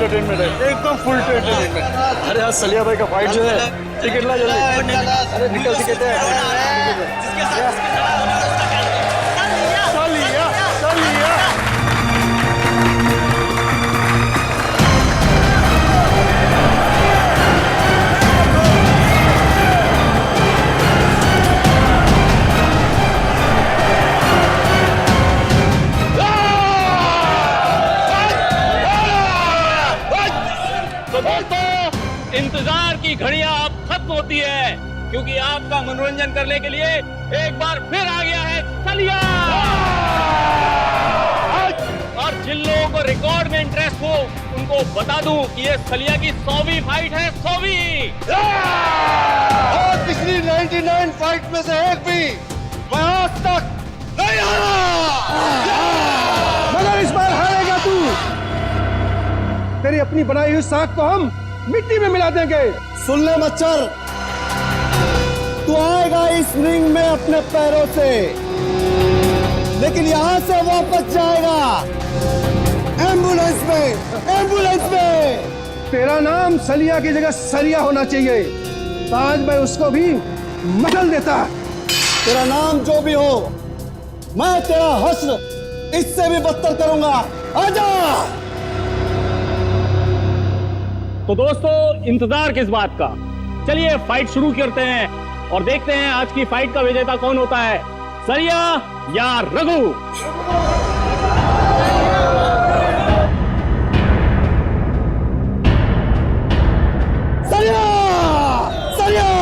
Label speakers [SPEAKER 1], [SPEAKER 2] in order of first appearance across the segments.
[SPEAKER 1] Entertainment है, एकदम full entertainment. अरे आज सलिया भाई का फाइट जो है, टिकट ला जल्दी। अरे निकल टिकट है। सलिया सलिया
[SPEAKER 2] इंतजार की घड़ियां अब खत्म होती है, क्योंकि आपका मनोरंजन करने के लिए एक बार फिर आ गया है सलिया। और जिन लोगों को रिकॉर्ड में इंटरेस्ट हो उनको बता दूं कि ये सलिया की 100वीं फाइट है, 100वीं।
[SPEAKER 1] और पिछली 99 फाइट में से एक भी मैं आज तक नहीं हारा, मगर इस बार हारेगा तू। तेरी अपनी बनाई हुई साख को हम मिट्टी में मिला देंगे।
[SPEAKER 3] सुन ले मच्छर, तू आएगा इस रिंग में अपने पैरों से, लेकिन यहां से वापस जाएगा एम्बुलेंस में, एम्बुलेंस में।
[SPEAKER 1] तेरा नाम सलिया की जगह सरिया होना चाहिए, आज मैं उसको भी मसल देता।
[SPEAKER 3] तेरा नाम जो भी हो, मैं तेरा हश्र इससे भी बदतर करूंगा। आजा।
[SPEAKER 2] तो दोस्तों, इंतजार किस बात का, चलिए फाइट शुरू करते हैं और देखते हैं आज की फाइट का विजेता कौन होता है, सलिया या रघु।
[SPEAKER 3] सलिया, सलिया।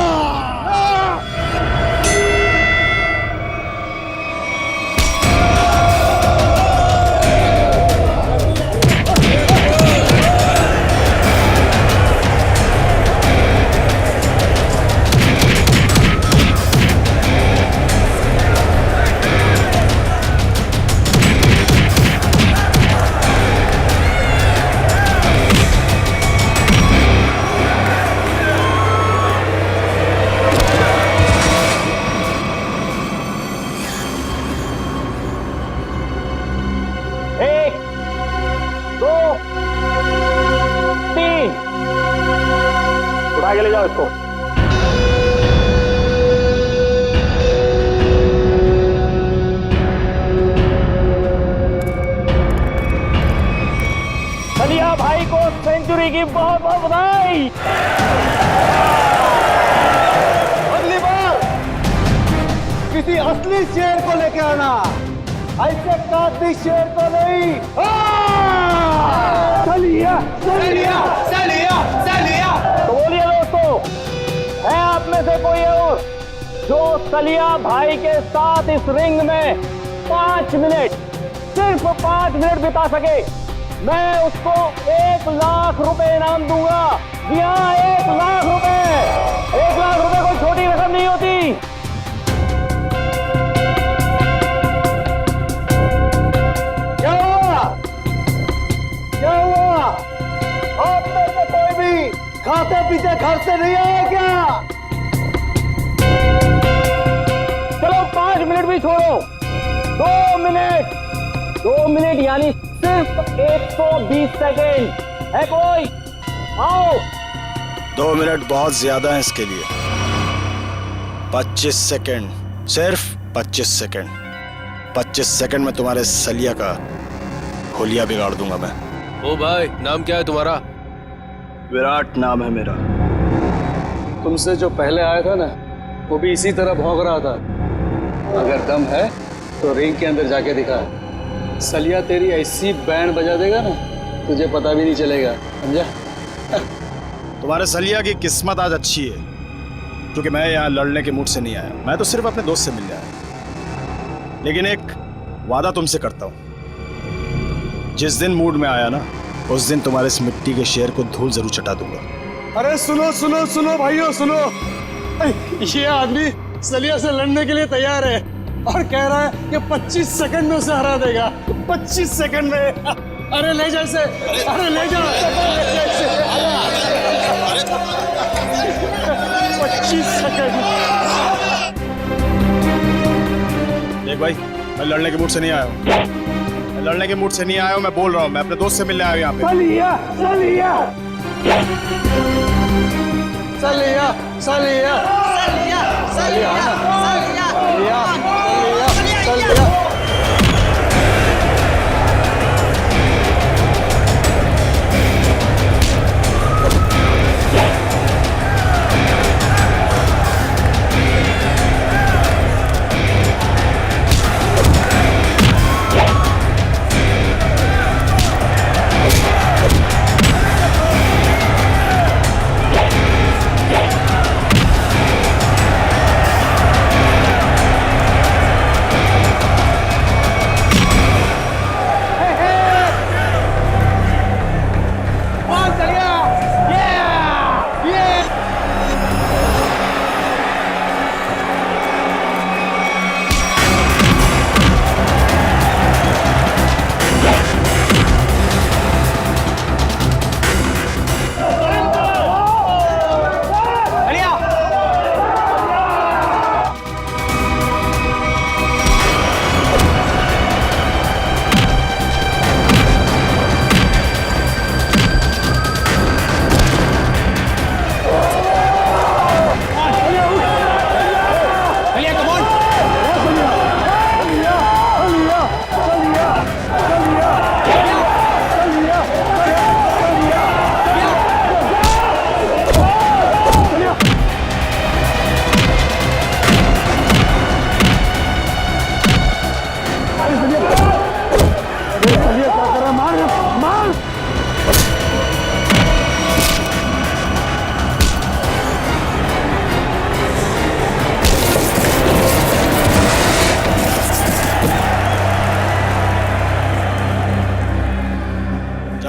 [SPEAKER 2] उठा के ले जाओ इसको। सलिया भाई को सेंचुरी की बहुत बहुत बधाई।
[SPEAKER 3] अगली बार किसी असली शेर को लेके आना, ऐसे काती शेर को नहीं।
[SPEAKER 1] सलिया सलिया सलिया सलिया।
[SPEAKER 2] तो बोलिए दोस्तों, है आप में से कोई और जो सलिया भाई के साथ इस रिंग में 5 मिनट, सिर्फ 5 मिनट बिता सके? मैं उसको 1 लाख रुपए इनाम दूंगा। जी हाँ, 1 लाख रुपए। 1 लाख रुपए कोई छोटी रकम नहीं होती।
[SPEAKER 3] क्या हुआ? क्या हुआ? आप में से कोई भी खाते पीते घर से नहीं आया क्या?
[SPEAKER 2] चलो 5 मिनट भी छोड़ो, 2 मिनट। 2 मिनट यानी सिर्फ 120 सेकेंड है कोई? आओ।
[SPEAKER 4] 2 मिनट बहुत ज्यादा है इसके लिए। 25 सेकेंड, सिर्फ 25 सेकेंड। 25 सेकेंड में तुम्हारे सलिया का होलिया बिगाड़ दूंगा मैं।
[SPEAKER 5] ओ भाई, नाम क्या है तुम्हारा?
[SPEAKER 4] विराट नाम है मेरा।
[SPEAKER 1] तुमसे जो पहले आया था ना, वो भी इसी तरह भौंक रहा था। अगर दम है तो रिंग के अंदर जाके दिखा। सलिया तेरी ऐसी बैंड बजा देगा ना, तुझे पता भी नहीं चलेगा, समझा?
[SPEAKER 4] तुम्हारे सलिया की किस्मत आज अच्छी है, क्योंकि मैं यहाँ लड़ने के मूड से नहीं आया। मैं तो सिर्फ अपने दोस्त से मिलने आया। लेकिन एक वादा तुमसे करता हूँ, जिस दिन मूड में आया ना, उस दिन तुम्हारे इस मिट्टी के शेर को धूल जरूर चटा दूंगा।
[SPEAKER 1] अरे सुनो सुनो सुनो भाइयों, सुनो। ये आदमी सलिया से लड़ने के लिए तैयार है और कह रहा है कि 25 सेकंड में उसे हरा देगा। 25 सेकंड में। अरे ले जा इसे, अरे ले जा, 25 सेकंड।
[SPEAKER 4] देख भाई, मैं लड़ने के मूड से नहीं आया हूँ। मैं मैं लड़ने के मूड से नहीं आया हूँ, मैं बोल रहा हूँ, मैं अपने दोस्त से मिलने आया हूँ यहाँ पे।
[SPEAKER 3] सलिया सलिया सलिया सलिया सलिया सलिया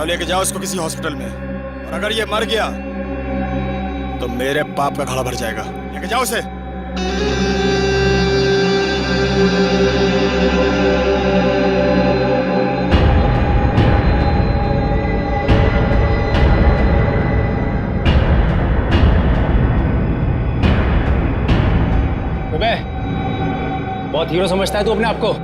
[SPEAKER 4] लेके जाओ इसको किसी हॉस्पिटल में, और अगर ये मर गया तो मेरे पाप का घड़ा भर जाएगा। लेके जाओ उसे।
[SPEAKER 2] बहुत हीरो समझता है तू अपने आप को।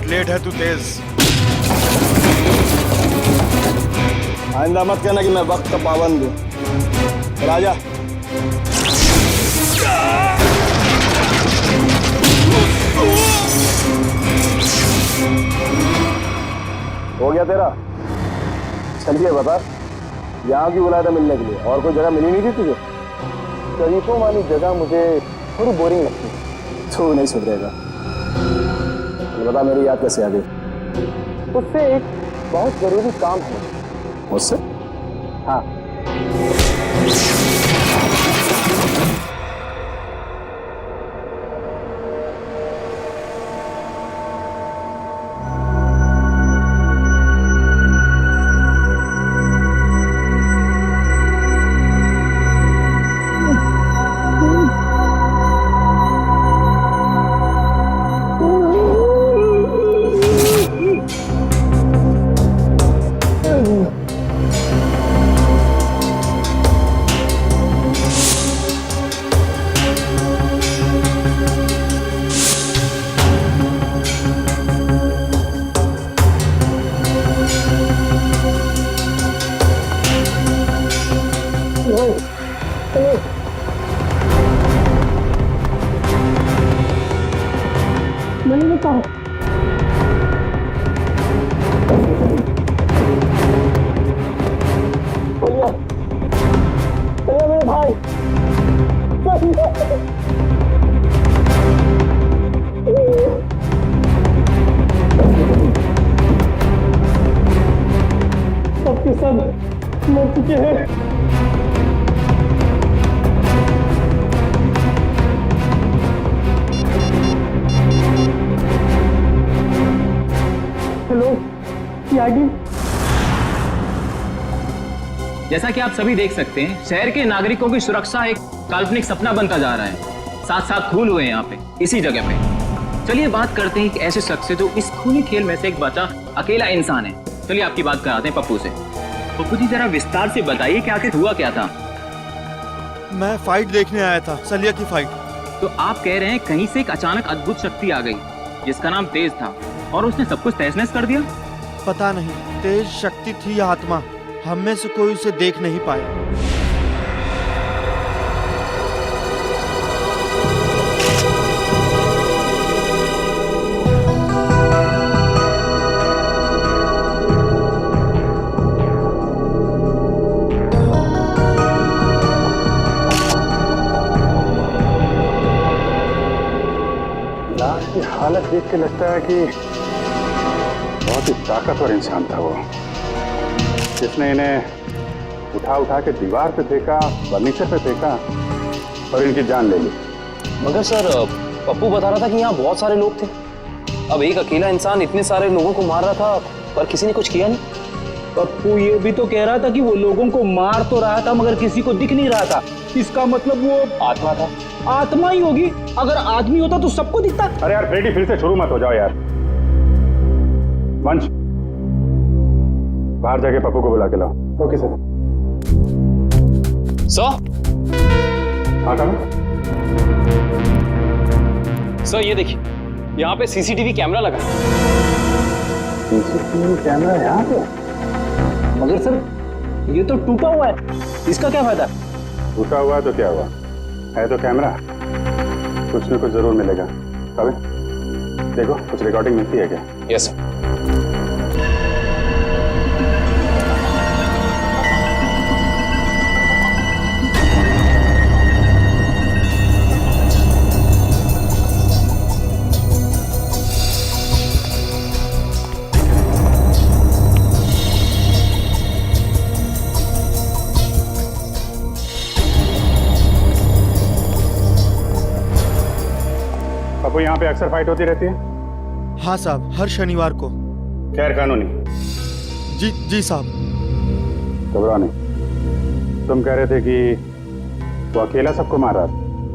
[SPEAKER 4] लेट है तू तेज।
[SPEAKER 3] आइंदा मत कहना कि मैं वक्त का पाबंद हूं। राजा हो गया तेरा? चलिए बता, यहाँ क्यों बुलाया था मिलने के लिए? और कोई जगह मिली नहीं थी तुझे? शरीफों वाली जगह मुझे थोड़ी बोरिंग लगती है। तू नहीं सुधरेगा। बता मेरी याद कैसे आ गई? उससे एक बहुत जरूरी काम है। उससे? हाँ। नहीं बताओ। चलिए मेरे भाई, सबके सब मर चुके हैं।
[SPEAKER 2] लोग सीआईडी। जैसा कि आप सभी देख सकते हैं, शहर के नागरिकों की सुरक्षा एक काल्पनिक सपना बनता जा रहा है। साथ साथ खून हुए हैं यहाँ पे, इसी जगह पे। चलिए बात करते हैं एक ऐसे शख्स से जो इस खूनी खेल में से एक बचा अकेला इंसान है। चलिए आपकी बात कराते हैं पप्पू से। पप्पू जी जरा विस्तार से बताइए कि आखिर हुआ क्या था।
[SPEAKER 3] मैं फाइट देखने आया था, सलिया की फाइट।
[SPEAKER 2] तो आप कह रहे हैं कहीं से एक अचानक अद्भुत शक्ति आ गई जिसका नाम तेज था और उसने सब कुछ तहस नहस कर दिया?
[SPEAKER 3] पता नहीं तेज शक्ति थी या आत्मा, हम में से कोई उसे देख नहीं पाया।
[SPEAKER 6] की हालत देख के लगता है कि बहुत ही ताकतवर इंसान था वो, जिसने इन्हें उठा उठा के दीवार पे फेंका, फर्नीचर पे फेंका और इनकी जान ले ली।
[SPEAKER 5] मगर सर पप्पू बता रहा था कि यहाँ बहुत सारे लोग थे। अब एक अकेला इंसान इतने सारे लोगों को मार रहा था पर किसी ने कुछ किया नहीं।
[SPEAKER 2] पप्पू ये भी तो कह रहा था कि वो लोगों को मार तो रहा था मगर किसी को दिख नहीं रहा था। इसका मतलब वो आत्मा था। आत्मा ही होगी, अगर आदमी होता तो सबको दिखता।
[SPEAKER 6] अरे यार फ्रेडी, फिर से शुरू मत हो जाओ यार। वंश, बाहर जाके पप्पू को बुला के लाओ। Okay sir. हाँ कहाँ?
[SPEAKER 5] सर ये देखिए, यहाँ पे सीसीटीवी कैमरा लगा है।
[SPEAKER 6] सीसीटीवी कैमरा यहाँ पे?
[SPEAKER 2] मगर सर ये तो टूटा हुआ है, इसका क्या फायदा?
[SPEAKER 6] टूटा हुआ है तो क्या हुआ, है तो कैमरा, कुछ न कुछ जरूर मिलेगा। अबे देखो कुछ रिकॉर्डिंग मिलती है क्या?
[SPEAKER 5] Yes sir.
[SPEAKER 6] पप्पू, यहाँ पे अक्सर फाइट होती रहती है?
[SPEAKER 3] हाँ साहब, हर शनिवार को।
[SPEAKER 6] खैर कानूनी?
[SPEAKER 3] जी साहब।
[SPEAKER 6] घबराओ नहीं। तुम कह रहे थे कि वो अकेला सबको मार रहा था?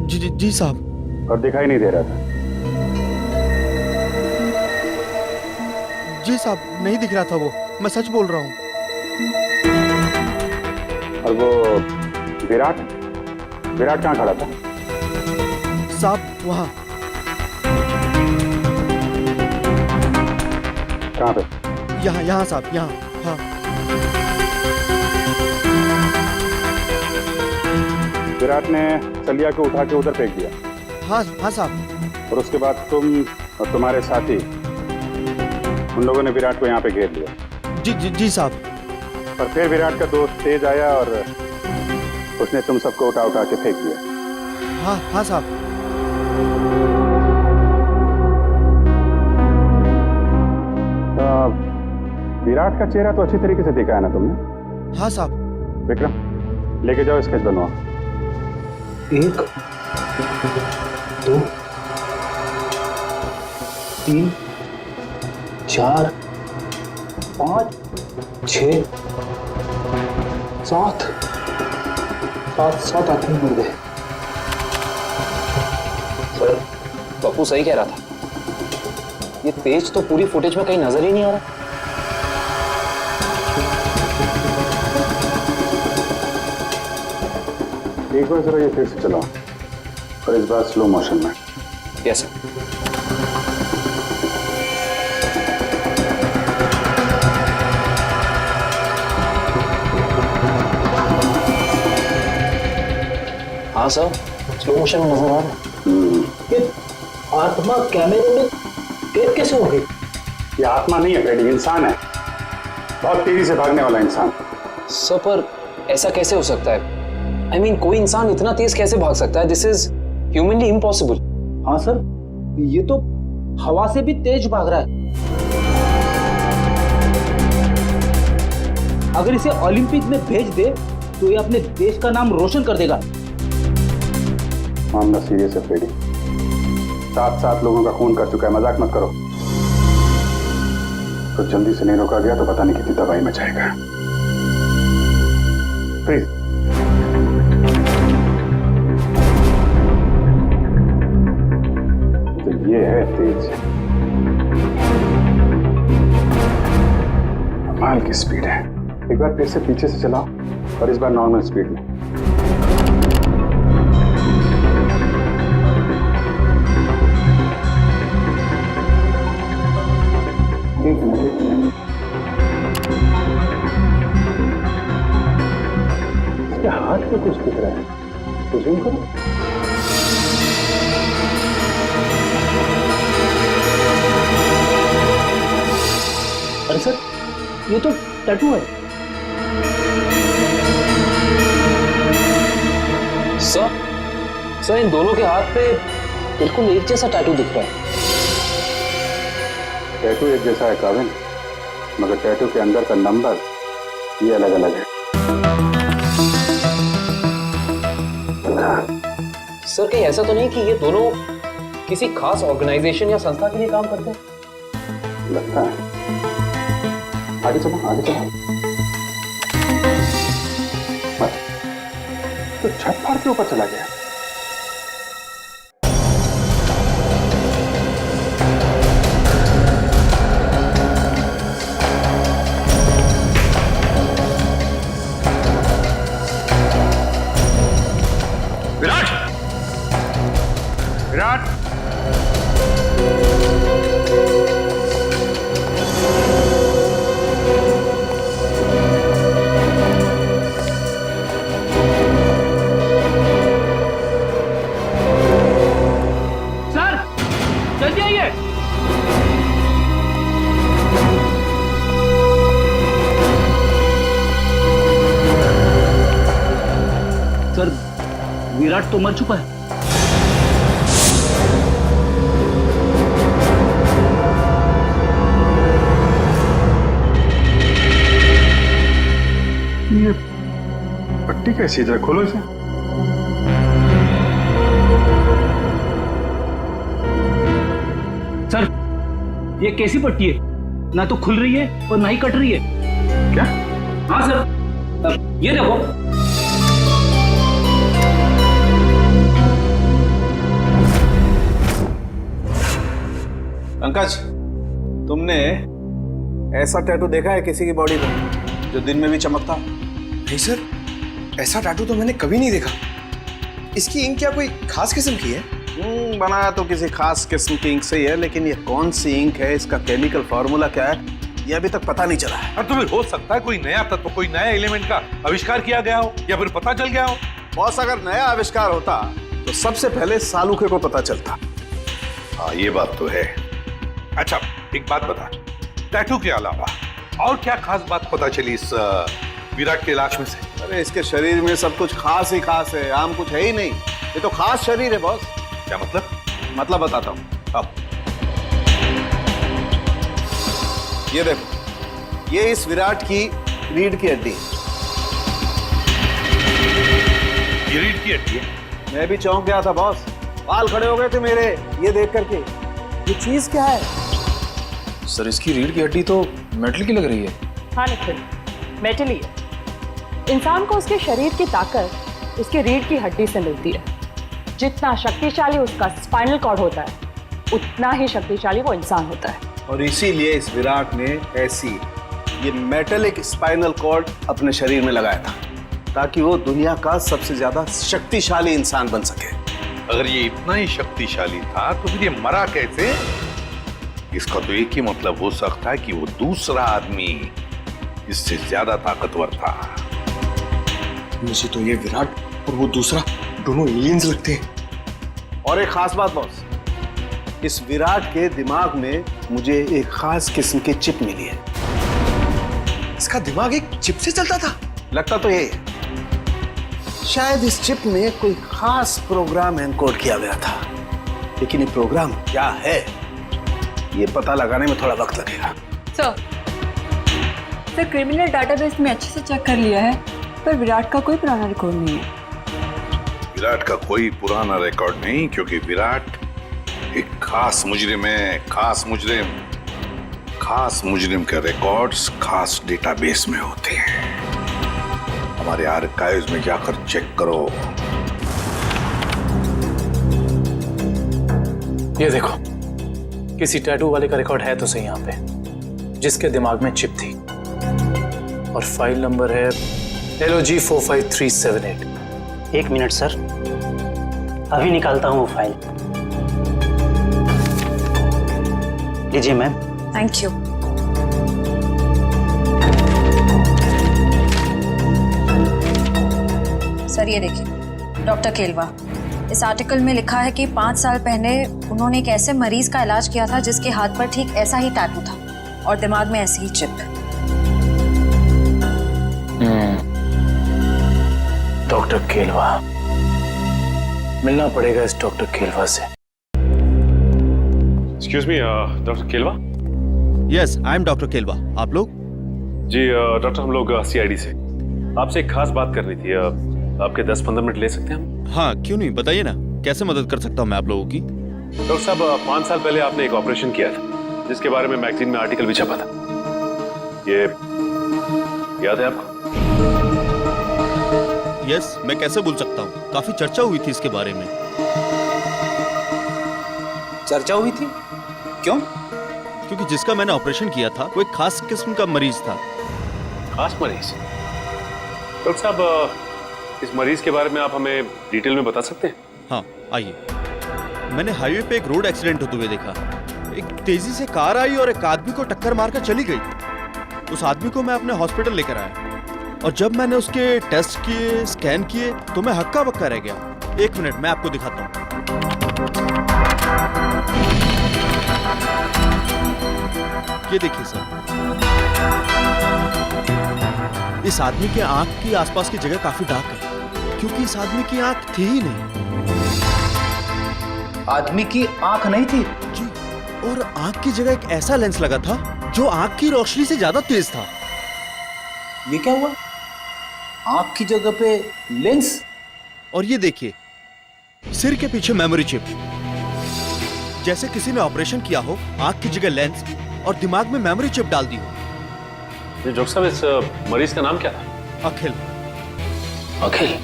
[SPEAKER 3] जी साहब।
[SPEAKER 6] और दिखाई नहीं दे रहा था?
[SPEAKER 3] जी साहब, नहीं दिख रहा था वो, मैं सच बोल रहा हूँ।
[SPEAKER 6] और वो विराट कहाँ खड़ा था?
[SPEAKER 3] साहब वहाँ।
[SPEAKER 6] कहाँ पे?
[SPEAKER 3] यहाँ साहब, यहाँ। हाँ
[SPEAKER 6] विराट ने सलिया को उठा के उधर फेंक दिया?
[SPEAKER 3] हाँ साहब।
[SPEAKER 6] और उसके बाद तुम और तुम्हारे साथी उन लोगों ने विराट को यहाँ पे घेर लिया?
[SPEAKER 3] जी साहब।
[SPEAKER 6] और फिर विराट का दोस्त तेज आया और उसने तुम सबको उठा उठा के फेंक दिया?
[SPEAKER 3] हाँ साहब।
[SPEAKER 6] विराट का चेहरा तो अच्छी तरीके से देखा है ना तुमने?
[SPEAKER 3] हाँ साहब।
[SPEAKER 6] विक्रम, लेके जाओ स्केच बनवाओ।
[SPEAKER 2] 1 2 3 4 5 6 7 आदमी मर गए।
[SPEAKER 5] सर पप्पू सही कह रहा था, ये तेज तो पूरी फुटेज में कहीं नजर ही नहीं आ रहा।
[SPEAKER 6] एक बार जरा ये फिर से चलाओ, और इस बार स्लो मोशन में।
[SPEAKER 5] Yes sir. हाँ सर, स्लो मोशन में नजर आ रहा है।
[SPEAKER 2] ये आत्मा कैमरे में कैद कैसे हो गई?
[SPEAKER 6] ये आत्मा नहीं है फ्रेडी, इंसान है, बहुत तेजी से भागने वाला इंसान।
[SPEAKER 5] सर पर ऐसा कैसे हो सकता है? I mean, कोई इंसान इतना तेज कैसे भाग सकता है? This is humanly impossible.
[SPEAKER 2] हाँ सर, ये तो हवा से भी तेज भाग रहा है। अगर इसे ओलंपिक में भेज दे तो ये अपने देश का नाम रोशन कर देगा।
[SPEAKER 6] मामला सीरियस है फ्रेडी, 7 लोगों का खून कर चुका है, मजाक मत करो। तो जल्दी से नहीं रोका गया तो पता नहीं कितनी तबाही मचाएगा। प्लीज। तो ये है तेज, कमाल की स्पीड है। एक बार फिर से पीछे से चलाओ और इस बार नॉर्मल स्पीड में। एक मिनट। इसके हाथ पे कुछ दिख रहा है, तो जूम करो।
[SPEAKER 2] अरे सर, ये तो टैटू है।
[SPEAKER 5] सर इन दोनों के हाथ पे बिल्कुल एक जैसा टैटू दिख रहा है।
[SPEAKER 6] टैटू एक जैसा है काविन, मगर टैटू के अंदर का नंबर ये अलग अलग है।
[SPEAKER 5] सर कहीं ऐसा तो नहीं कि ये दोनों किसी खास ऑर्गेनाइजेशन या संस्था के लिए काम करते हैं?
[SPEAKER 6] लगता है। आगे चलो, आगे चलो। तो छत फाड़ के ऊपर चला गया।
[SPEAKER 1] विराट, विराट,
[SPEAKER 2] जल्दी आइए। सर, विराट तो मर चुका है।
[SPEAKER 6] ये पट्टी कैसी है? जरा खोलो इसे।
[SPEAKER 2] सर, ये कैसी पट्टी है? ना तो खुल रही है और ना ही कट रही है।
[SPEAKER 6] क्या?
[SPEAKER 2] हाँ सर, ये देखो।
[SPEAKER 7] पंकज, तुमने ऐसा टैटू देखा है किसी की बॉडी पर जो दिन में भी चमकता?
[SPEAKER 1] नहीं सर, ऐसा टैटू तो मैंने कभी नहीं देखा। इसकी इंक क्या कोई खास किस्म की है?
[SPEAKER 7] बनाया तो किसी खास किस्म की इंक से ही है, लेकिन ये कौन सी इंक है, इसका केमिकल फॉर्मूला क्या है, ये अभी तक पता नहीं चला है।
[SPEAKER 8] और तो फिर हो सकता है कोई नया तत्व, कोई नया एलिमेंट का आविष्कार किया गया हो या फिर पता चल गया हो।
[SPEAKER 7] बॉस, अगर नया आविष्कार होता तो सबसे पहले सालूखे को पता चलता।
[SPEAKER 8] हाँ, ये बात तो है। अच्छा, एक बात बता, टैटू के अलावा और क्या खास बात पता चली इस विराट के लाश में से?
[SPEAKER 7] अरे इसके शरीर में सब कुछ खास ही खास है, आम कुछ है ही नहीं। ये तो खास शरीर है बॉस।
[SPEAKER 8] क्या मतलब?
[SPEAKER 7] मतलब बताता हूँ। अब ये देखो, ये इस विराट की रीढ़ की हड्डी है।
[SPEAKER 8] ये रीढ़ की हड्डी है?
[SPEAKER 7] मैं भी चौंक गया था बॉस, बाल खड़े हो गए थे मेरे ये देख करके। ये चीज क्या है?
[SPEAKER 5] सर इसकी रीढ़ की हड्डी तो मेटल की लग रही है।
[SPEAKER 9] हाँ निखिल, मेटल ही है। इंसान को उसके शरीर की ताकत उसके रीढ़ की हड्डी से मिलती है। जितना शक्तिशाली उसका स्पाइनल कॉर्ड होता है, उतना ही शक्तिशाली वो इंसान होता है।
[SPEAKER 7] और इसीलिए इस विराट ने ऐसी ये मेटेलिक स्पाइनल कॉर्ड अपने शरीर में लगाया था, ताकि वो दुनिया का सबसे ज्यादा शक्तिशाली इंसान बन सके।
[SPEAKER 8] अगर ये इतना ही शक्तिशाली था तो फिर ये मरा कैसे? इसका तो एक ही मतलब हो सकता है कि वो दूसरा आदमी इससे ज्यादा ताकतवर था।
[SPEAKER 1] मुझे तो ये विराट और वो दूसरा दोनों एलियंस लगते हैं।
[SPEAKER 7] और एक खास बात बॉस, इस विराट के दिमाग में मुझे एक खास किस्म की चिप मिली है।
[SPEAKER 1] इसका दिमाग एक चिप से चलता था?
[SPEAKER 7] लगता तो यही है। शायद इस चिप में कोई खास प्रोग्राम एनकोड किया गया था, लेकिन ये प्रोग्राम क्या है ये पता लगाने में थोड़ा वक्त लगेगा।
[SPEAKER 10] सर क्रिमिनल डाटाबेस में अच्छे से चेक कर लिया है, पर विराट का कोई पुराना रिकॉर्ड नहीं है।
[SPEAKER 8] विराट का कोई पुराना रिकॉर्ड नहीं, क्योंकि विराट एक खास मुजरिम है। खास मुजरिम खास मुजरिम के रिकॉर्ड्स खास डेटाबेस में होते हैं। हमारे आर्काइव्स में जाकर चेक करो।
[SPEAKER 5] ये देखो, किसी टैटू वाले का रिकॉर्ड है तो सही यहाँ पे, जिसके दिमाग में चिप थी, और फाइल नंबर है LOG 45378।
[SPEAKER 11] 1 मिनट सर, अभी निकालता हूँ वो फाइल। लीजिए मैम।
[SPEAKER 10] Thank you.
[SPEAKER 12] सर ये देखिए, डॉक्टर केलवा, इस आर्टिकल में लिखा है कि 5 साल पहले उन्होंने एक ऐसे मरीज का इलाज किया था जिसके हाथ पर ठीक ऐसा ही टैटू था और दिमाग में ऐसी ही चिप।
[SPEAKER 5] डॉक्टर केलवा, मिलना पड़ेगा इस डॉक्टर केलवा से।
[SPEAKER 13] Excuse me, doctor Kelwa.
[SPEAKER 3] Yes, I am doctor Kelwa. आप लोग?
[SPEAKER 13] जी डॉक्टर, हम लोग CID से आपसे एक खास बात करनी थी। आपके 10-15 मिनट ले सकते हैं हम?
[SPEAKER 3] हाँ, क्यों नहीं, बताइए ना, कैसे मदद कर सकता हूँ मैं आप लोगों की?
[SPEAKER 13] डॉक्टर साहब, 5 साल पहले आपने एक ऑपरेशन किया था जिसके बारे में मैगजीन में आर्टिकल भी छपा था। ये याद है आपको?
[SPEAKER 3] यस, मैं कैसे भूल सकता हूँ, काफी चर्चा हुई थी इसके बारे में।
[SPEAKER 5] चर्चा हुई थी? क्यों?
[SPEAKER 3] क्योंकि जिसका मैंने ऑपरेशन किया था वो एक खास किस्म का मरीज था।
[SPEAKER 13] खास मरीज? डॉक्टर साहब, इस मरीज के बारे में आप हमें डिटेल में बता सकते हैं?
[SPEAKER 3] हाँ, आइए। मैंने हाईवे पे एक रोड एक्सीडेंट होते हुए देखा। एक तेजी से कार आई और एक आदमी को टक्कर मारकर चली गई। उस आदमी को मैं अपने हॉस्पिटल लेकर आया और जब मैंने उसके टेस्ट किए, स्कैन किए, तो मैं हक्का बक्का रह गया। 1 मिनट, मैं आपको दिखाता हूँ। ये देखिए सर, इस आदमी के आंख की आसपास की जगह काफी डार्क है, क्योंकि इस आदमी की आंख थी ही नहीं।
[SPEAKER 5] आदमी की आंख नहीं थी?
[SPEAKER 3] जी, और आंख की जगह एक ऐसा लेंस लगा था जो आंख की रोशनी से ज्यादा तेज था।
[SPEAKER 5] ये क्या हुआ? आंख की जगह पे लेंस?
[SPEAKER 3] और ये देखिए, सिर के पीछे मेमोरी चिप, जैसे किसी ने ऑपरेशन किया हो, आंख की जगह लेंस और दिमाग में मेमोरी चिप डाल दी हो।
[SPEAKER 13] डॉक्टर साहब, इस मरीज का नाम क्या था?
[SPEAKER 3] अखिल।
[SPEAKER 5] अखिल?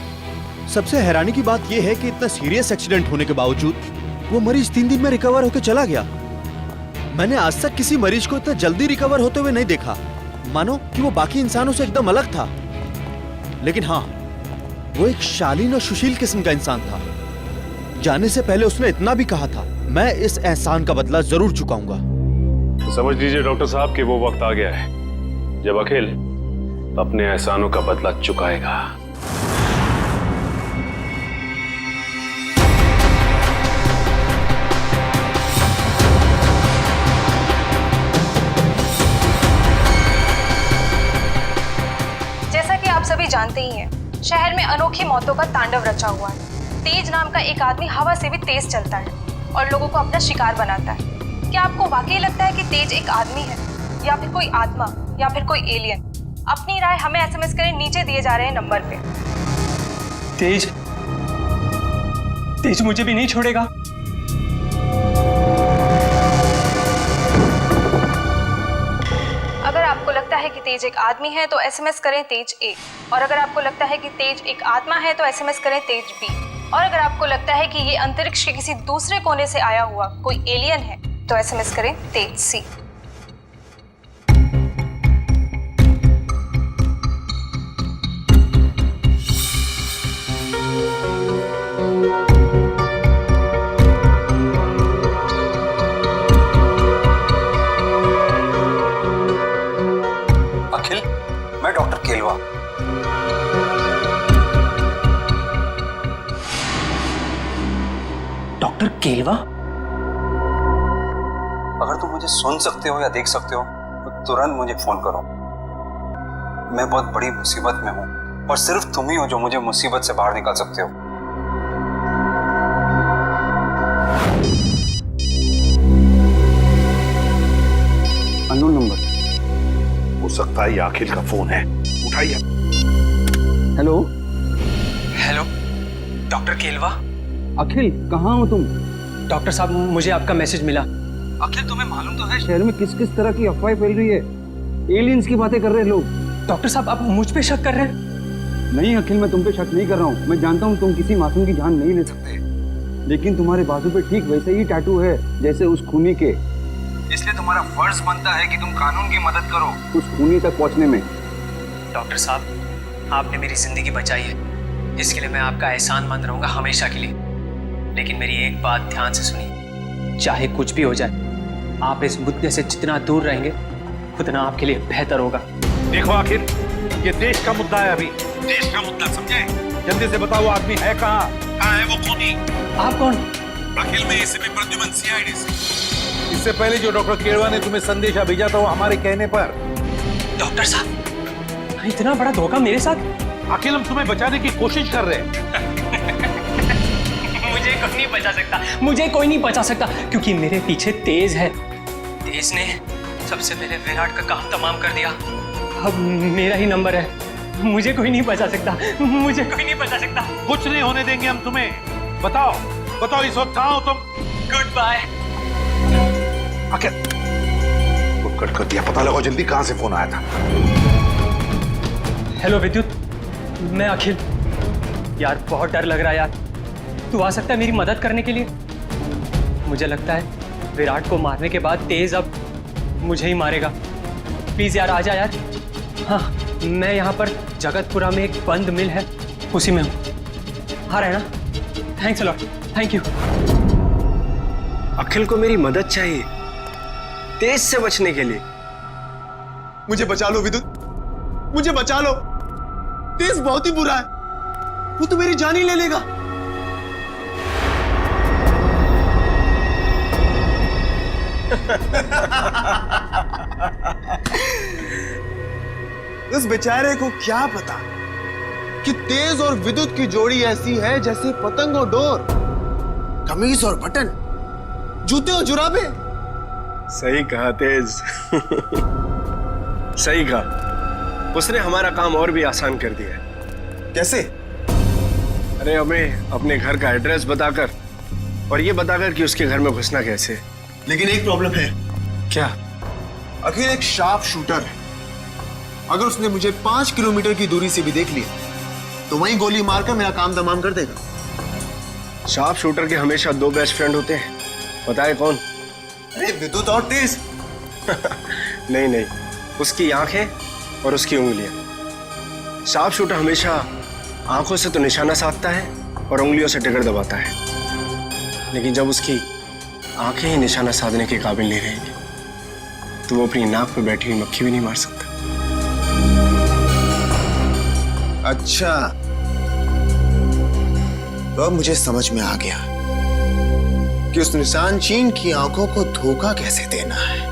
[SPEAKER 3] सबसे हैरानी की बात यह है कि इतना सीरियस एक्सीडेंट होने के बावजूद वो मरीज 3 दिन में रिकवर होकर चला गया। मैंने आज तक किसी मरीज को इतना जल्दी रिकवर होते हुए नहीं देखा, मानो कि वो बाकी इंसानों से एकदम अलग था। लेकिन हाँ, वो एक शालीन और सुशील किस्म का इंसान था। जाने से पहले उसने इतना भी कहा था, मैं इस एहसान का बदला जरूर चुकाऊंगा।
[SPEAKER 13] तो समझ लीजिए डॉक्टर साहब कि वो वक्त आ गया है जब अखिल अपने एहसानों का बदला चुकाएगा।
[SPEAKER 12] जैसा कि आप सभी जानते ही हैं, शहर में अनोखी मौतों का तांडव रचा हुआ है। तेज नाम का एक आदमी हवा से भी तेज चलता है और लोगों को अपना शिकार बनाता है। क्या आपको वाकई लगता है कि तेज एक आदमी है, या फिर कोई आत्मा, या फिर कोई एलियन? अपनी राय हमें SMS करें, नीचे दिए जा रहे नंबर पे।
[SPEAKER 11] तेज मुझे भी नहीं छोड़ेगा।
[SPEAKER 12] अगर आपको लगता है कि तेज एक आदमी है तो SMS करें तेज A, और अगर आपको लगता है कि तेज एक आत्मा है तो SMS करें तेज B, और अगर आपको लगता है कि ये अंतरिक्ष के किसी दूसरे कोने से आया हुआ कोई एलियन है तो SMS करें तेज C।
[SPEAKER 5] अखिल, मैं डॉक्टर केलवा। डॉक्टर केलवा? अगर तुम मुझे सुन सकते हो या देख सकते हो तो तुरंत मुझे फोन करो। मैं बहुत बड़ी मुसीबत में हूं और सिर्फ तुम ही हो जो मुझे मुसीबत से बाहर निकाल सकते हो।
[SPEAKER 6] Unknown number. हो सकता है ये अखिल का फोन है, उठाइए।
[SPEAKER 11] Hello.
[SPEAKER 5] Hello, doctor Kelwa?
[SPEAKER 11] Akhil, कहाँ हो तुम? डॉक्टर साहब, मुझे आपका मैसेज मिला।
[SPEAKER 7] अखिल तुम्हें मालूम तो है शहर में किस किस तरह की अफवाहें फैल रही है। एलियंस की बातें कर रहे हैं लोग।
[SPEAKER 11] डॉक्टर साहब आप मुझ पे शक कर रहे हैं?
[SPEAKER 7] नहीं अखिल, मैं तुम पे शक नहीं कर रहा हूँ। मैं जानता हूँ तुम किसी मासूम की जान नहीं ले सकते, लेकिन तुम्हारे बाजू पे ठीक वैसे ही टैटू है जैसे उस खूनी के। इसलिए तुम्हारा फर्ज बनता है कि तुम कानून की मदद करो उस खूनी तक पहुंचने में।
[SPEAKER 11] डॉक्टर साहब आपने मेरी जिंदगी बचाई है, इसके लिए मैं आपका एहसानमंद रहूंगा हमेशा के लिए। लेकिन मेरी एक बात ध्यान से सुनिए, चाहे कुछ भी हो जाए, आप इस मुद्दे से जितना दूर रहेंगे उतना आपके लिए बेहतर होगा।
[SPEAKER 8] देखो आखिर ये देश का मुद्दा है, अभी देश का मुद्दा, समझे? जल्दी से बताओ आदमी है कहाँ है वो खूनी?
[SPEAKER 11] आप कौन?
[SPEAKER 8] अखिल में एसीपी प्रद्युमन, सीआईडी से। इससे पहले जो डॉक्टर केरवा ने तुम्हें संदेशा भेजा था वो हमारे कहने पर।
[SPEAKER 11] डॉक्टर साहब इतना बड़ा धोखा मेरे साथ?
[SPEAKER 8] अखिल हम तुम्हें बचाने की कोशिश कर रहे हैं।
[SPEAKER 11] मुझे कोई नहीं बचा सकता, मुझे कोई नहीं बचा सकता, क्योंकि मेरे पीछे तेज है। तेज ने सबसे पहले विराट का काम तमाम कर दिया। अब मेरा ही नंबर है, मुझे कोई नहीं बचा सकता, मुझे कोई नहीं बचा सकता।
[SPEAKER 8] कुछ नहीं होने देंगे हम तुम्हें। बताओ बताओ इस वक्त कहाँ हो तुम?
[SPEAKER 11] Good bye.
[SPEAKER 8] अखिल वो कट कर दिया, पता लगाओ जल्दी कहाँ से फोन आया था।
[SPEAKER 11] हेलो विद्युत, मैं अखिल। यार बहुत डर लग रहा है यार, तू आ सकता है मेरी मदद करने के लिए? मुझे लगता है विराट को मारने के बाद तेज अब मुझे ही मारेगा। प्लीज यार आ जा यार। हाँ मैं यहाँ पर जगतपुरा में एक बंद मिल है उसी में हूँ, आ रहा है ना? Thanks a lot, thank you.
[SPEAKER 7] Akhil को मेरी मदद चाहिए तेज से बचने के लिए।
[SPEAKER 3] मुझे बचा लो विद्युत, मुझे बचा लो। तेज बहुत ही बुरा है, वो तो मेरी जान ही ले लेगा। उस बेचारे को क्या पता कि तेज और विद्युत की जोड़ी ऐसी है जैसे पतंग और डोर, कमीज और बटन, जूते और जुराबे।
[SPEAKER 7] सही कहा तेज। सही कहा, उसने हमारा काम और भी आसान कर दिया है।
[SPEAKER 3] कैसे?
[SPEAKER 7] अरे हमें अपने घर का एड्रेस बताकर और ये बताकर कि उसके घर में घुसना कैसे।
[SPEAKER 3] लेकिन एक प्रॉब्लम है।
[SPEAKER 7] क्या?
[SPEAKER 3] अखिल एक शार्प शूटर है। अगर उसने मुझे 5 किलोमीटर की दूरी से भी देख लिया तो वहीं गोली मारकर मेरा काम तमाम कर देगा।
[SPEAKER 7] शार्प शूटर के हमेशा 2 बेस्ट फ्रेंड होते हैं, पता है कौन?
[SPEAKER 3] अरे विद्युत और तेज।
[SPEAKER 7] नहीं नहीं, उसकी आंखें और उसकी उंगलियां। शार्प शूटर हमेशा आंखों से तो निशाना साधता है और उंगलियों से ट्रिगर दबाता है, लेकिन जब उसकी आंखें ही निशाना साधने के काबिल नहीं रहेंगी तो वो अपनी नाक पे बैठी हुई मक्खी भी नहीं मार सकता।
[SPEAKER 3] अच्छा, तो अब मुझे समझ में आ गया कि उस निशान चीन की आंखों को धोखा कैसे देना है।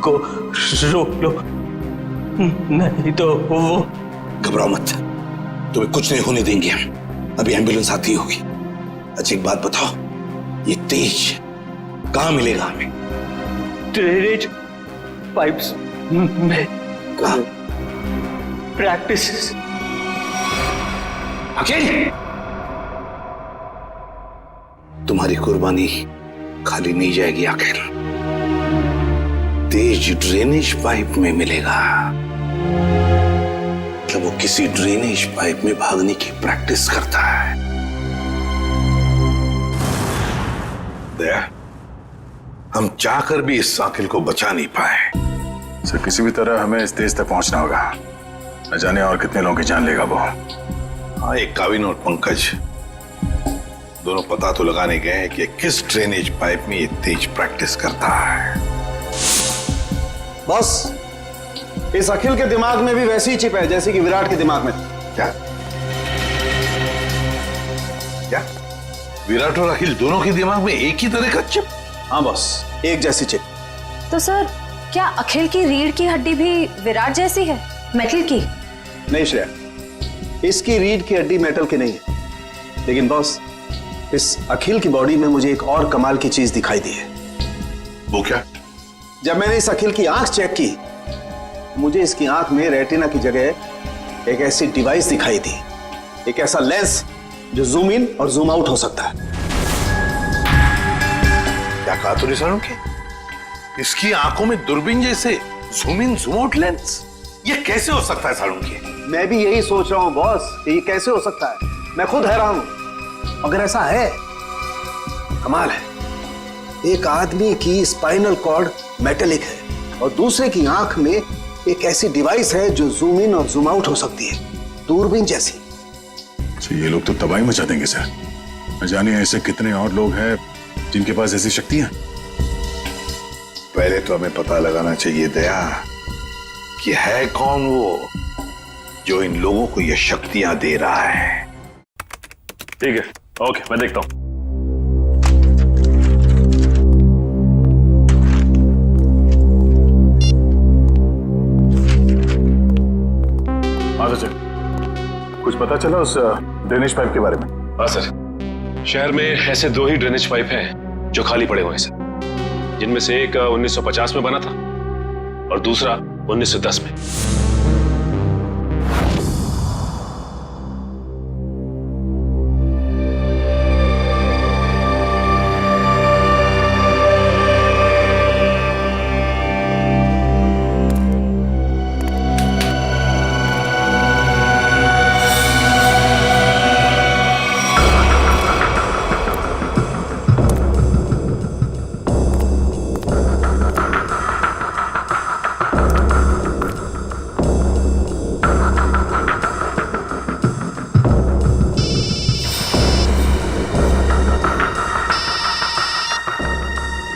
[SPEAKER 7] को रोक लो, नहीं तो वो।
[SPEAKER 8] घबराओ मत, तुम्हें कुछ नहीं होने देंगे हम। अभी एम्बुलेंस आती होगी। अच्छा एक बात बताओ, ये तेज कहाँ मिलेगा हमें?
[SPEAKER 7] ड्रेनेज पाइप्स में।
[SPEAKER 8] कहाँ?
[SPEAKER 7] प्रैक्टिस।
[SPEAKER 8] अकेले तुम्हारी कुर्बानी खाली नहीं जाएगी आखिर। तेज ड्रेनेज पाइप में मिलेगा। जब वो किसी ड्रेनेज पाइप में भागने की प्रैक्टिस करता है। दया, हम चाहकर भी इस साकिल को बचा नहीं पाए।
[SPEAKER 4] सर किसी भी तरह हमें इस तेज तक पहुंचना होगा। न जाने और कितने लोगों की जान लेगा वो।
[SPEAKER 8] हाँ, एक काविन और पंकज दोनों पता तो लगाने गए हैं कि किस ड्रेनेज पाइप में ये तेज प्रैक्टिस करता है।
[SPEAKER 3] बॉस, इस अखिल के दिमाग में भी वैसी ही चिप है जैसे कि विराट के दिमाग में।
[SPEAKER 8] क्या क्या विराट और अखिल दोनों के दिमाग में एक ही तरह का चिप?
[SPEAKER 3] हाँ बॉस, एक जैसी चिप।
[SPEAKER 12] तो सर, क्या अखिल की रीढ़ की हड्डी भी विराट जैसी है, मेटल की?
[SPEAKER 3] नहीं श्रेया, इसकी रीढ़ की हड्डी मेटल की नहीं है। लेकिन बॉस, इस अखिल की बॉडी में मुझे एक और कमाल की चीज दिखाई दी है।
[SPEAKER 8] वो क्या?
[SPEAKER 3] जब मैंने इस अखिल की आंख चेक की, मुझे इसकी आंख में रेटिना की जगह एक ऐसी डिवाइस दिखाई दी, एक ऐसा लेंस जो जूम इन और जूम आउट हो सकता है।
[SPEAKER 8] क्या कहा तूने सालुंखे? इसकी आंखों में दूरबीन जैसे zoom in zoom out lens? ये कैसे हो सकता है सालुंखे?
[SPEAKER 3] मैं भी यही सोच रहा हूं बॉस, ये कैसे हो सकता है। मैं खुद हैरान हूं। अगर ऐसा है, कमाल है। एक आदमी की स्पाइनल कॉर्ड मेटेलिक है और दूसरे की आंख में एक ऐसी डिवाइस है जो जूम इन और जूम आउट हो सकती है, दूरबीन जैसी।
[SPEAKER 4] तो ये लोग तो तबाही मचा देंगे सर। न जाने ऐसे कितने और लोग हैं जिनके पास ऐसी शक्तियां।
[SPEAKER 8] पहले तो हमें पता लगाना चाहिए दया कि है कौन वो जो इन लोगों को ये शक्तियां दे रहा है।
[SPEAKER 13] ठीक है, ओके, मैं देखता हूं।
[SPEAKER 4] कुछ पता चला उस ड्रेनेज पाइप के बारे में?
[SPEAKER 13] हाँ सर, शहर में ऐसे 2 ही ड्रेनेज पाइप हैं जो खाली पड़े हुए हैं सर, जिनमें से एक 1950 में बना था और दूसरा 1910 में।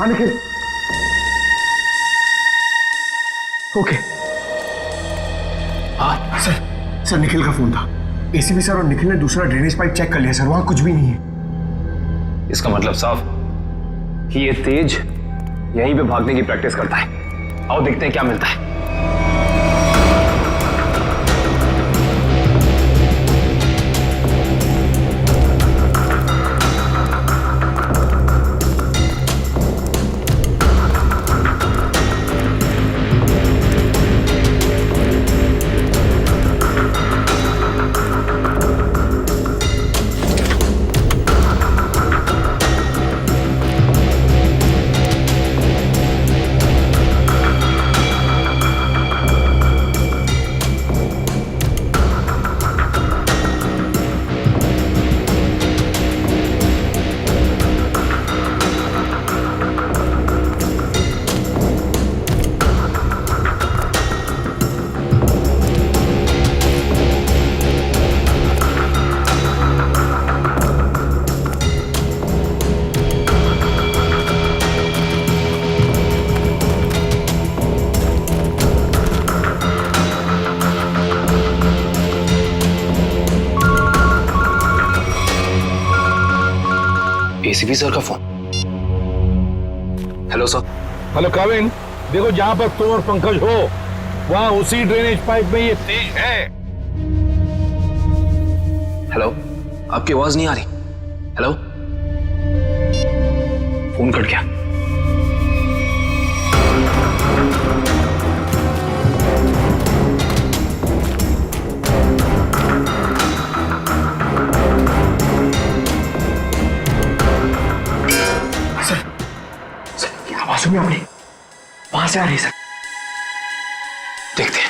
[SPEAKER 3] निखिल, ओके। हाँ सर, निखिल का फोन था। एसीपी सर और निखिल ने दूसरा ड्रेनेज पाइप चेक कर लिया सर, वहां कुछ भी नहीं है।
[SPEAKER 2] इसका मतलब साफ कि ये तेज यहीं पे भागने की प्रैक्टिस करता है। आओ देखते हैं क्या मिलता है। एसीपी सर का फोन। Hello sir.
[SPEAKER 8] हेलो काविन, देखो जहां पर तुम और पंकज हो वहां उसी ड्रेनेज पाइप में ये तेज है।
[SPEAKER 13] हेलो, आपकी आवाज नहीं आ रही। हेलो, फोन कट गया। आवाज में अपनी वहां से आ रही सर, देखते हैं।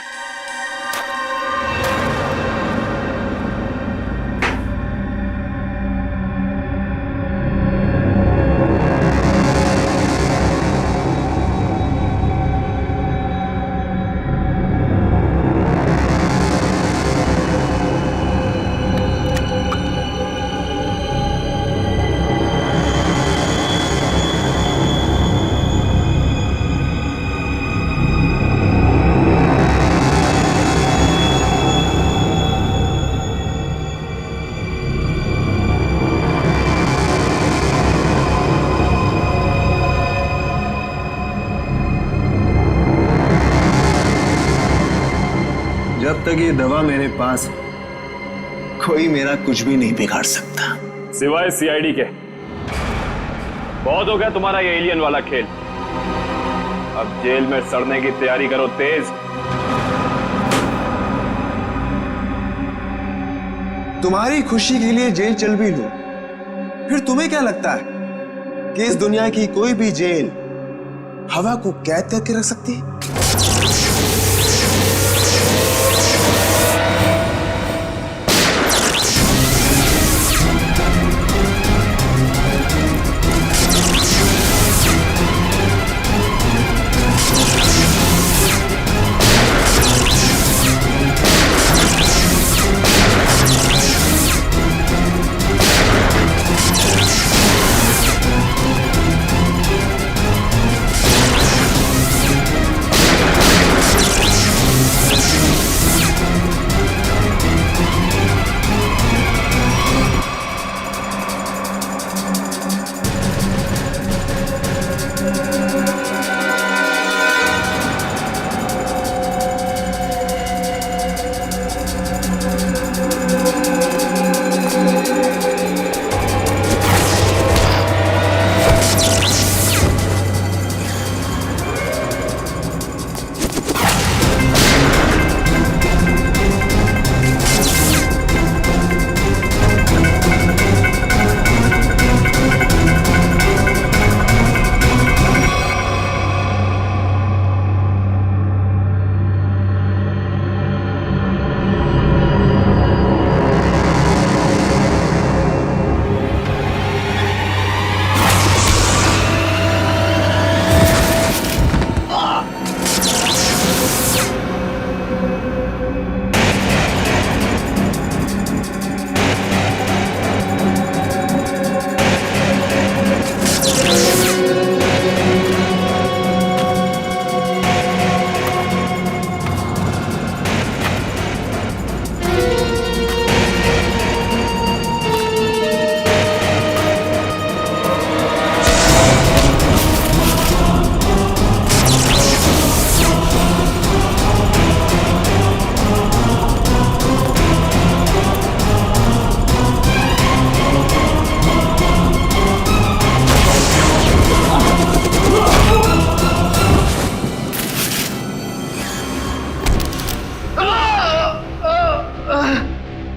[SPEAKER 3] जब तक ये दवा मेरे पास है, कोई मेरा कुछ भी नहीं बिगाड़ सकता।
[SPEAKER 13] सिवाय सीआईडी के। बहुत हो गया तुम्हारा ये एलियन वाला खेल। अब जेल में सड़ने की तैयारी करो तेज।
[SPEAKER 3] तुम्हारी खुशी के लिए जेल चल भी लूं, फिर तुम्हें क्या लगता है कि इस दुनिया की कोई भी जेल हवा को कैद करके रख सकती है?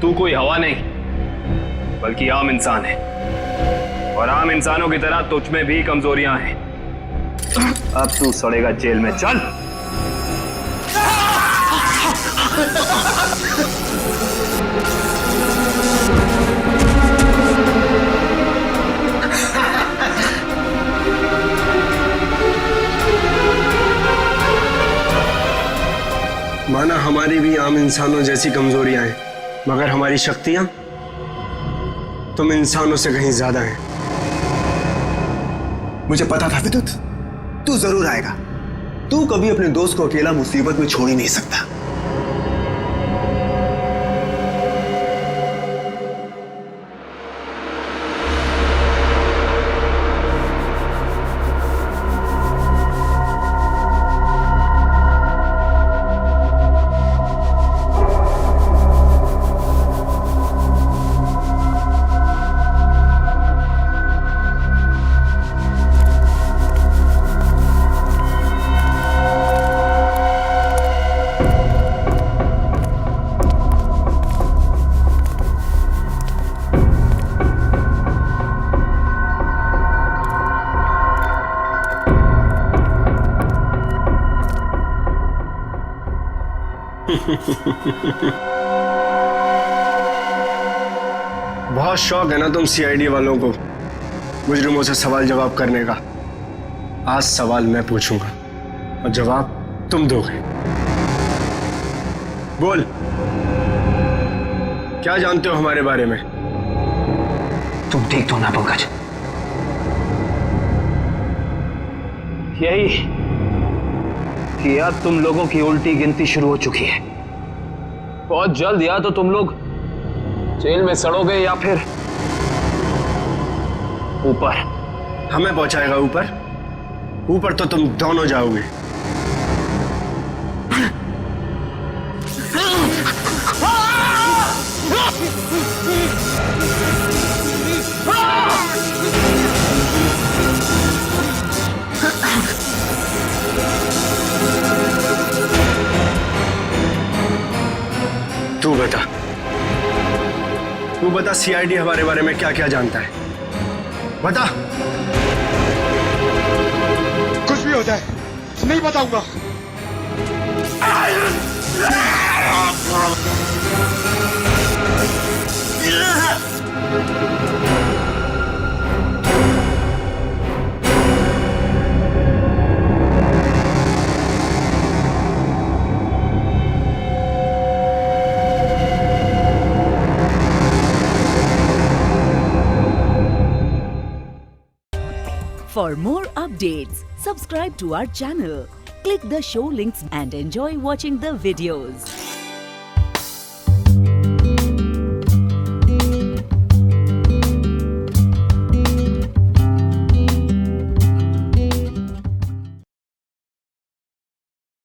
[SPEAKER 13] तू कोई हवा नहीं बल्कि आम इंसान है, और आम इंसानों की तरह तुझ में भी कमजोरियां हैं। अब तू सड़ेगा जेल में। चल।
[SPEAKER 3] माना हमारी भी आम इंसानों जैसी कमजोरियां हैं, मगर हमारी शक्तियां तुम इंसानों से कहीं ज्यादा हैं। मुझे पता था विद्युत, तू जरूर आएगा। तू कभी अपने दोस्त को अकेला मुसीबत में छोड़ ही नहीं सकता। बहुत शौक है ना तुम सीआईडी वालों को मुजरिमों से सवाल जवाब करने का। आज सवाल मैं पूछूंगा और जवाब तुम दोगे। बोल, क्या जानते हो हमारे बारे में?
[SPEAKER 7] तुम ठीक तो ना पंकज? यही कि अब तुम लोगों की उल्टी गिनती शुरू हो चुकी है। बहुत जल्द या तो तुम लोग जेल में सड़ोगे या फिर ऊपर।
[SPEAKER 3] हमें पहुंचाएगा ऊपर? ऊपर तो तुम दोनों जाओगे। तू बता सीआईडी हमारे बारे में क्या क्या जानता है? बता।
[SPEAKER 1] कुछ भी हो जाए नहीं बताऊंगा।
[SPEAKER 14] For more updates, subscribe to our channel, click the show links and enjoy watching the videos.